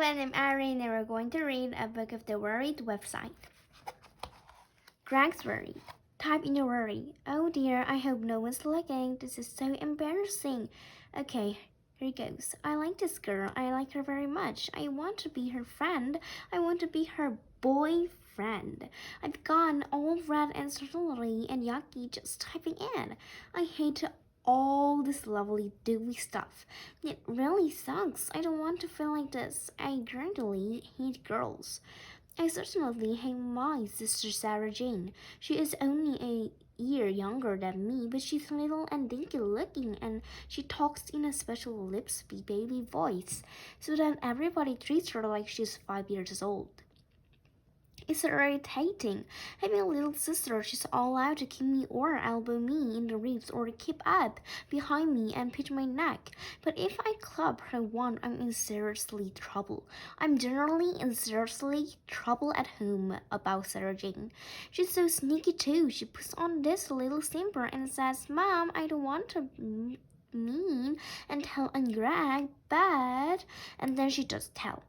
everyone, I'm Irene and we're going to read a book of the Worried website. Greg's Worry. Type in your worry. Oh dear, I hope no one's looking. This is so embarrassing. Okay, here goes. I like this girl. I like her very much. I want to be her friend. I want to be her boyfriend. I've gone all red and surly and yucky just typing in. I hate all this lovely dewy stuff. It really sucks. I don't want to feel like this. I currently hate girls. I certainly hate my sister Sarah Jane. She is only a year younger than me, but she's little and dainty looking, and she talks in a special lispy baby voice, so that everybody treats her like she's 5 years old. It's irritating. Having a little sister, she's all out to kick me or elbow me in the ribs or keep up behind me and pinch my neck. But if I club her one, I'm in seriously trouble. I'm generally in seriously trouble at home about Sarah Jane. She's so sneaky too. She puts on this little simper and says, Mom, I don't want to mean and tell on Greg, but and then she just tell.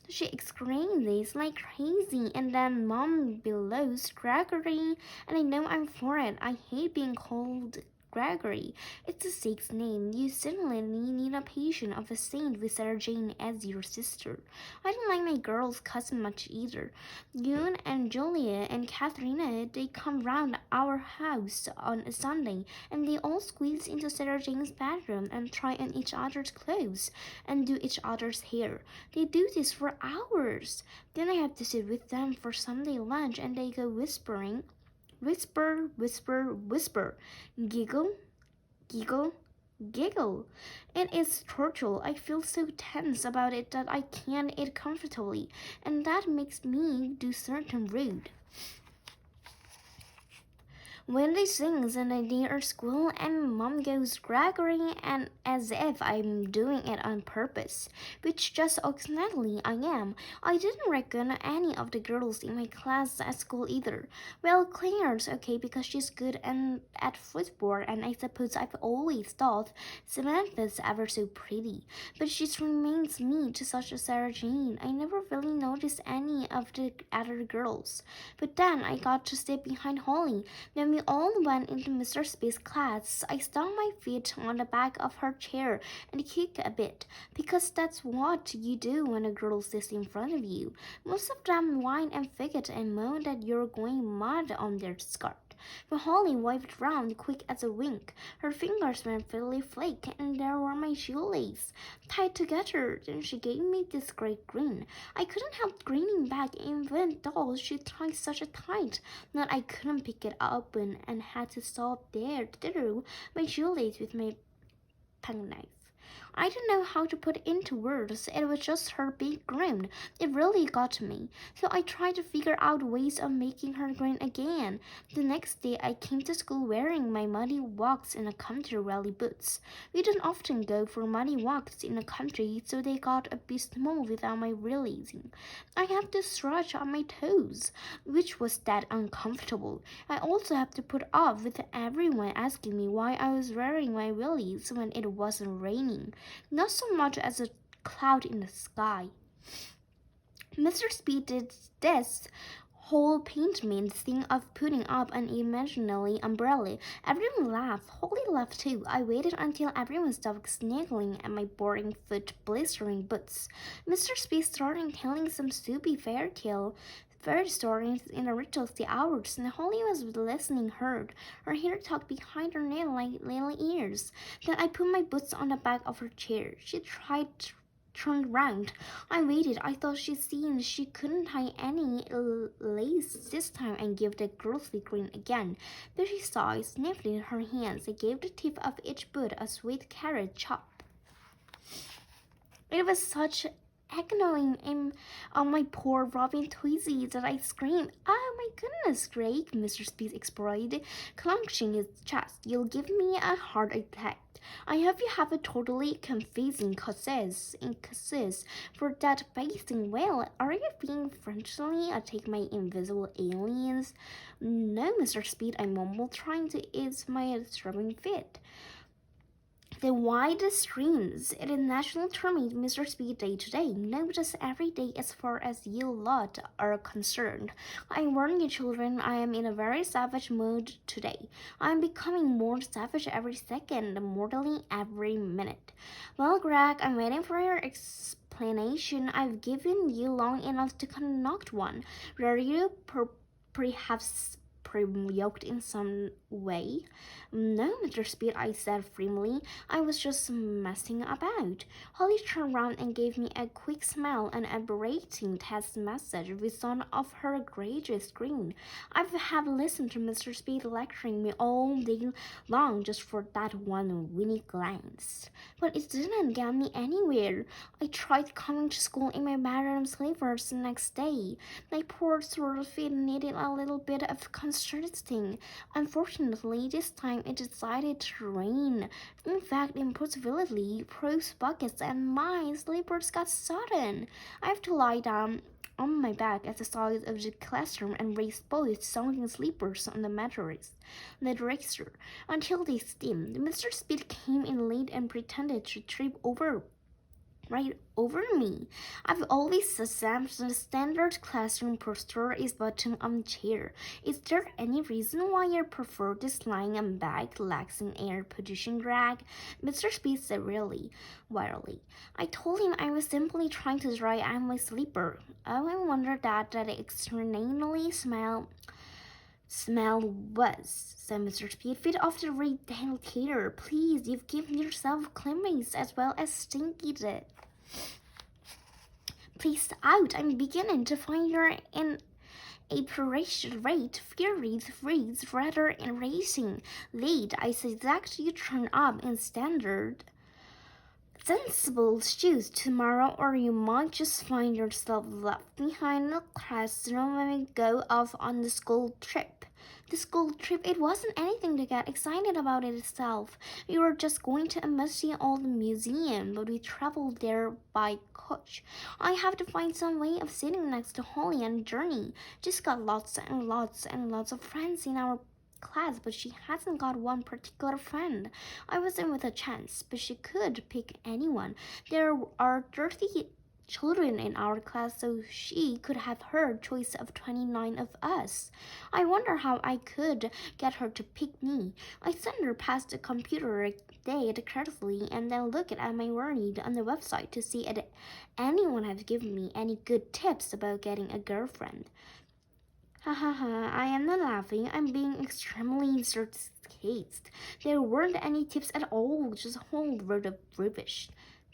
She exclaims like crazy, and then Mom belows Gregory, and I know I'm for it. I hate being called Gregory. It's a sixth name. You certainly need a patient of a saint with Sarah Jane as your sister. I don't like my girls' cousin much either. June and Julia and Katharina, they come round our house on a Sunday, and they all squeeze into Sarah Jane's bedroom and try on each other's clothes and do each other's hair. They do this for hours. Then I have to sit with them for Sunday lunch, and they go whispering. Whisper, whisper, whisper. Giggle, giggle, giggle. It is torture. I feel so tense about it that I can't eat comfortably, and that makes me do certain rude. Wendy sings in the near school, and Mom goes Gregory, and as if I'm doing it on purpose, which just accidentally I am. I didn't reckon any of the girls in my class at school either. Well, Claire's okay because she's good and at football, and I suppose I've always thought Samantha's ever so pretty, but she reminds me to such a Sarah Jane. I never really noticed any of the other girls, but then I got to sit behind Holly. Then we all went into Mr. Space's class. I stung my feet on the back of her chair and kicked a bit, because that's what you do when a girl sits in front of you. Most of them whine and fidget and moan that you're going mud on their skirt. But Holly waved round quick as a wink. Her fingers went fairly flake, and there were my shoelaces tied together. Then she gave me this great grin. I couldn't help grinning back, even though she tied such a tight that I couldn't pick it open and had to stop there through my shoelace with my penknife. I didn't know how to put it into words. It was just her big grin. It really got to me. So I tried to figure out ways of making her grin again. The next day I came to school wearing my muddy walks in a country rally boots. We don't often go for muddy walks in the country, so they got a bit small without my realizing. I have to stretch on my toes, which was that uncomfortable. I also have to put up with everyone asking me why I was wearing my willies when it wasn't raining. Not so much as a cloud in the sky. Mr. Speed did this whole paintment thing of putting up an imaginary umbrella. Everyone laughed. Holly laughed too. I waited until everyone stopped sniggling at my boring foot blistering boots. Mr. Speed started telling some soupy fairy stories in a ridiculous hours, and Holly was listening hard. Her hair tucked behind her nail like little ears. Then I put my boots on the back of her chair. She turned round. I waited. I thought she'd seen she couldn't tie any lace this time and gave the ghostly grin again. Then she sighed, sniffed in her hands, and gave the tip of each boot a sweet carrot chop. It was such echoing on my poor Robin Tweezy that I screamed. Oh my goodness, Greg, Mr. Speed exploded, clenching his chest. You'll give me a heart attack. I hope you have a totally confusing causes for that basing. Well, are you being friendly or take my invisible aliens? No, Mr. Speed, I mumbled, trying to ease my throbbing fit. The widest streams. It is National Termite Mr. Speed Day today. Notice every day as far as you lot are concerned. I warn you children, I am in a very savage mood today. I am becoming more savage every second, mortally every minute. Well, Greg, I'm waiting for your explanation. I've given you long enough to conduct one. Were you perhaps provoked in some way? No, Mr. Speed, I said firmly. I was just messing about. Holly turned round and gave me a quick smile and a berating text message with one of her graduate screen. I have listened to Mr. Speed lecturing me all day long just for that one winning glance. But it didn't get me anywhere. I tried coming to school in my bedroom slippers the next day. My poor sore feet needed a little bit of constricting. Unfortunately, this time it decided to rain. In fact, impossibility, Pro's buckets and my slippers got sodden. I have to lie down on my back at the side of the classroom and raise both soaking slippers on the mattress, the dresser, until they steamed. Mr. Speed came in late and pretended to trip right over me. I've always assumed the standard classroom posture is bottom on chair. Is there any reason why you prefer this lying on back, legs in air position, Greg? Mr. Speed said really, wearily. I told him I was simply trying to dry out my sleeper. Oh, I wondered that extraordinarily smell was, said Mr. Speed. Feed off the radiator, please. You've given yourself climate as well as stinky did. Please out. I'm beginning to find you're in a parade rate, fury, freeze, rather enraging. Late, I suggest you turn up in standard sensible shoes tomorrow, or you might just find yourself left behind the classroom when we go off on the school trip. The school trip, it wasn't anything to get excited about it itself. We were just going to a musty old museum, but we traveled there by coach. I have to find some way of sitting next to Holly on a journey. She's got lots and lots and lots of friends in our class, but she hasn't got one particular friend. I wasn't with a chance, but she could pick anyone. There are 30 children in our class, so she could have her choice of 29 of us. I wonder how I could get her to pick me. I sent her past the computer date carefully and then looked at my word on the website to see if anyone has given me any good tips about getting a girlfriend. Ha ha ha, I am not laughing. I'm being extremely sarcastic. There weren't any tips at all, just a whole load of rubbish.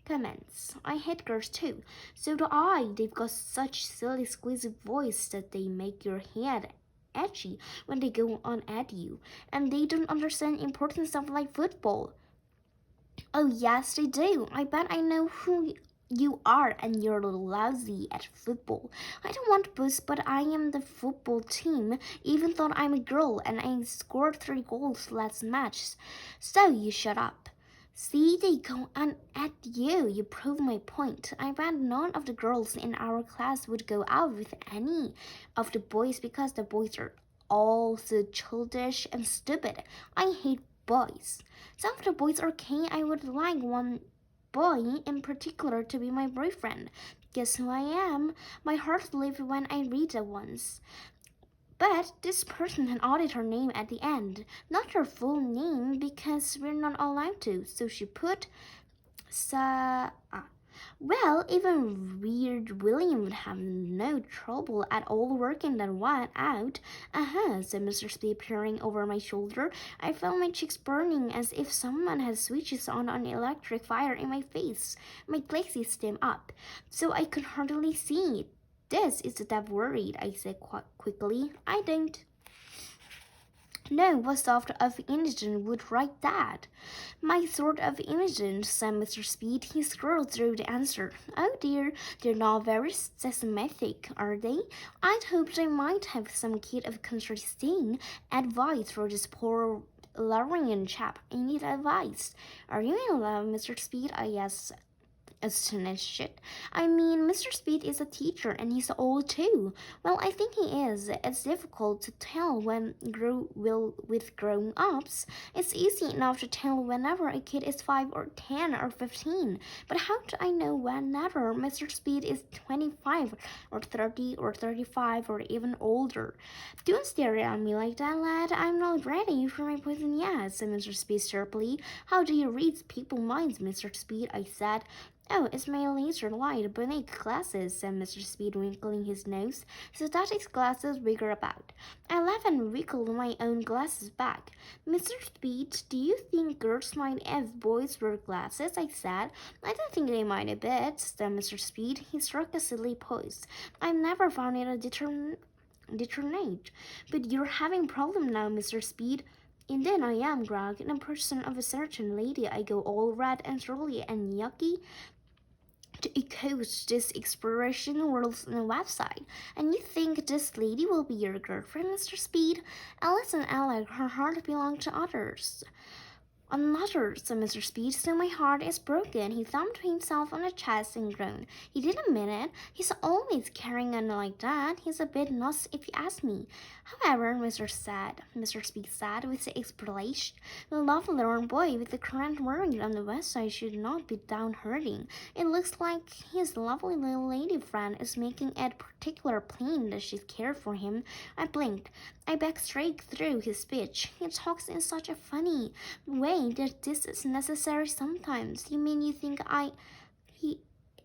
Comments. I hate girls too. So do I. They've got such silly squeezy voice that they make your head itchy when they go on at you. And they don't understand important stuff like football. Oh yes, they do. I bet I know who you are, and you're lousy at football. I don't want boost, but I am the football team, even though I'm a girl and I scored 3 goals last match. So you shut up. See, they go on at you. You prove my point. I bet none of the girls in our class would go out with any of the boys because the boys are all so childish and stupid. I hate boys. Some of the boys are okay. I would like one boy in particular to be my boyfriend. Guess who I am? My heart leaves when I read that once. But this person had added her name at the end, not her full name because we're not allowed to. So she put Well, even Weird William would have no trouble at all working that one out. Said Mr. Speed, peering over my shoulder. I felt my cheeks burning as if someone had switches on an electric fire in my face. My glasses stemmed up, so I could hardly see. This is the dev worried, I said quickly. I don't. No, what sort of indigent would write that? My sort of indigent, said Mr. Speed. He scrolled through the answer. Oh dear, they're not very systematic, are they? I'd hoped I might have some kid of contrasting advice for this poor Larian chap. I need advice. Are you in love, Mr. Speed? I asked astonished. I mean, Mr. Speed is a teacher and he's old too. Well, I think he is. It's difficult to tell with grown-ups. It's easy enough to tell whenever a kid is 5 or 10 or 15. But how do I know whenever Mr. Speed is 25 or 30 or 35 or even older? Don't stare at me like that, lad. I'm not ready for my poison yet, said Mr. Speed sharply. How do you read people's minds, Mr. Speed? I said. Oh, it's my laser light bionic glasses, said Mr. Speed, wrinkling his nose. So that is glasses wiggle about. I laughed and wrinkled my own glasses back. Mr. Speed, do you think girls mind if boys wear glasses? I said. I don't think they mind a bit, said Mr. Speed. He struck a silly pose. I've never found it a detonate. But you're having a problem now, Mr. Speed. And then I am, Grog. In a person of a certain lady, I go all red and swirly and yucky to echo this exploration world's on a website. And you think this lady will be your girlfriend, Mr. Speed? Alice and Alec, her heart belonged to others. Another, said Mr. Speed, so my heart is broken. He thumped himself on the chest and groaned. He didn't mean it. He's always carrying on like that. He's a bit nuts if you ask me. However, Mr. Speed said with the explanation, the love-lorn boy with the current worried on the west side should not be down-hurting. It looks like his lovely little lady friend is making it particular plain that she cared for him. I blinked. I backed straight through his speech. He talks in such a funny way that this is necessary sometimes. You mean you think he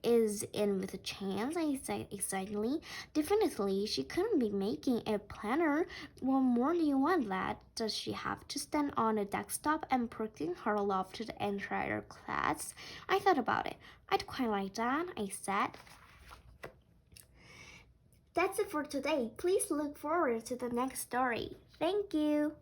is in with a chance? I said excitedly. Definitely, she couldn't be making a planner. What more do you want, lad? Does she have to stand on a desktop and proclaim her love to the entire class? I thought about it. I'd quite like that, I said. That's it for today. Please look forward to the next story. Thank you.